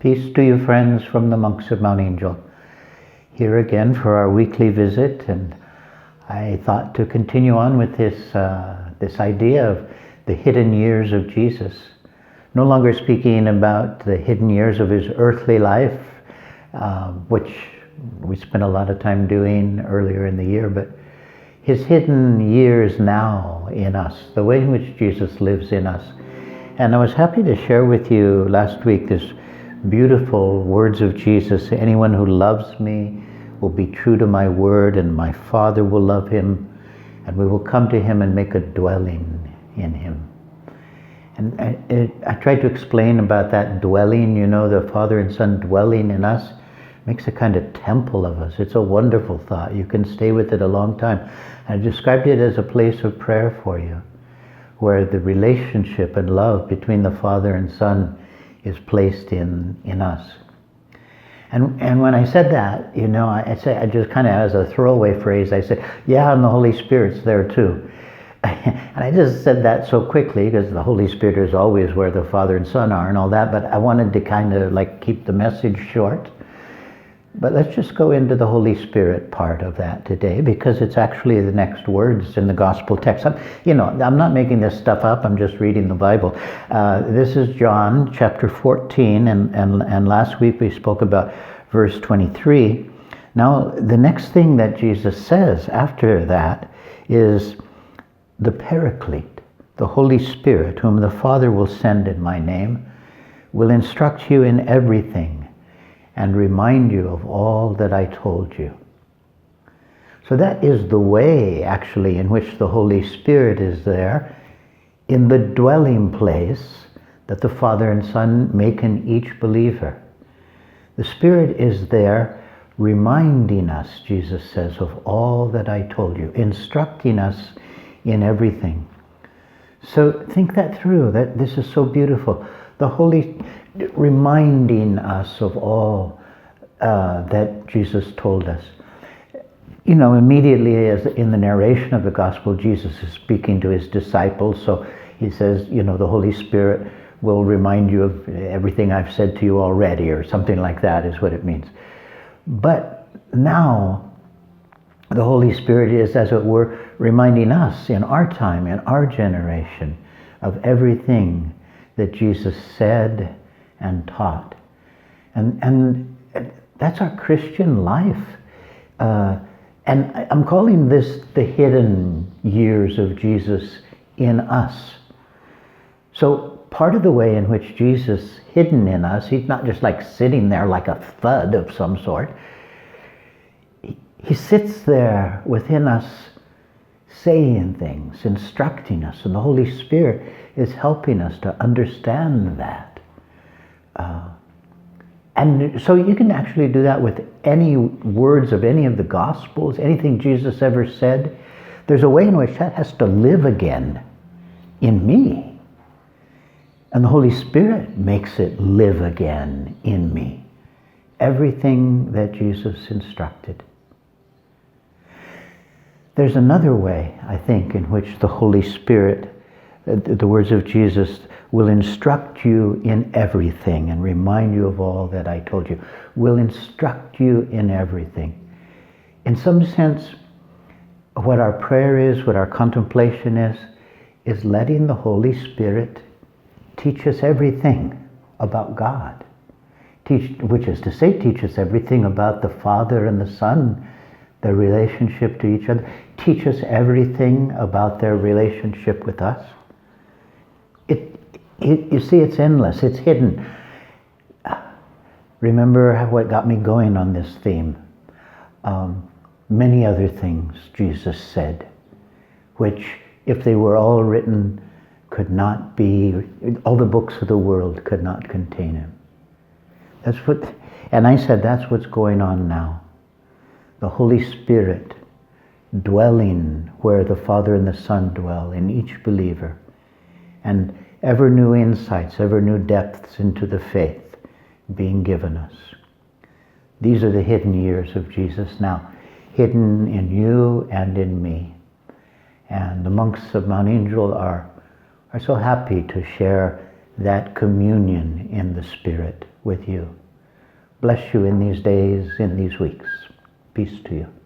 Peace to you, friends, from the monks of Mount Angel. Here again for our weekly visit, and I thought to continue on with this idea of the hidden years of Jesus. No longer speaking about the hidden years of his earthly life, which we spent a lot of time doing earlier in the year, but his hidden years now in us, the way in which Jesus lives in us. And I was happy to share with you last week this beautiful words of Jesus. Anyone who loves me will be true to my word, and my Father will love him, and we will come to him and make a dwelling in him. And I tried to explain about that dwelling, the Father and Son dwelling in us makes a kind of temple of us. It's a wonderful thought. You can stay with it a long time. I described it as a place of prayer for you, where the relationship and love between the Father and Son is placed in us. And when I said that, I just kind of as a throwaway phrase, I said, yeah, and the Holy Spirit's there too. And I just said that so quickly because the Holy Spirit is always where the Father and Son are and all that, but I wanted to kind of keep the message short. But let's just go into the Holy Spirit part of that today, because it's actually the next words in the gospel text. I'm not making this stuff up, I'm just reading the Bible. This is John chapter 14, and last week we spoke about verse 23. Now, the next thing that Jesus says after that is the Paraclete, the Holy Spirit, whom the Father will send in my name, will instruct you in everything and remind you of all that I told you. So that is the way, actually, in which the Holy Spirit is there, in the dwelling place that the Father and Son make in each believer. The Spirit is there reminding us, Jesus says, of all that I told you, instructing us in everything. So think that through, that this is so beautiful. The Holy reminding us of all that Jesus told us. Immediately as in the narration of the gospel, Jesus is speaking to his disciples. So he says, the Holy Spirit will remind you of everything I've said to you already, or something like that is what it means. But now the Holy Spirit is, as it were, reminding us in our time, in our generation, of everything that Jesus said and taught. And that's our Christian life. And I'm calling this the hidden years of Jesus in us. So part of the way in which Jesus hidden in us, he's not just sitting there like a thud of some sort. He sits there within us saying things, instructing us, and the Holy Spirit is helping us to understand that. And so you can actually do that with any words of any of the Gospels, anything Jesus ever said. There's a way in which that has to live again in me. And the Holy Spirit makes it live again in me. Everything that Jesus instructed. There's another way, I think, in which the Holy Spirit, the words of Jesus, will instruct you in everything and remind you of all that I told you. Will instruct you in everything. In some sense, what our prayer is, what our contemplation is letting the Holy Spirit teach us everything about God. Which is to say, teach us everything about the Father and the Son, their relationship to each other. Teach us everything about their relationship with us. You see, it's endless, it's hidden. Remember what got me going on this theme. Many other things Jesus said, which, if they were all written, could not be, all the books of the world could not contain him. And I said that's what's going on now. The Holy Spirit dwelling where the Father and the Son dwell in each believer, and ever new insights, ever new depths into the faith being given us. These are the hidden years of Jesus now, hidden in you and in me. And the monks of Mount Angel are so happy to share that communion in the Spirit with you. Bless you in these days, in these weeks. Peace to you.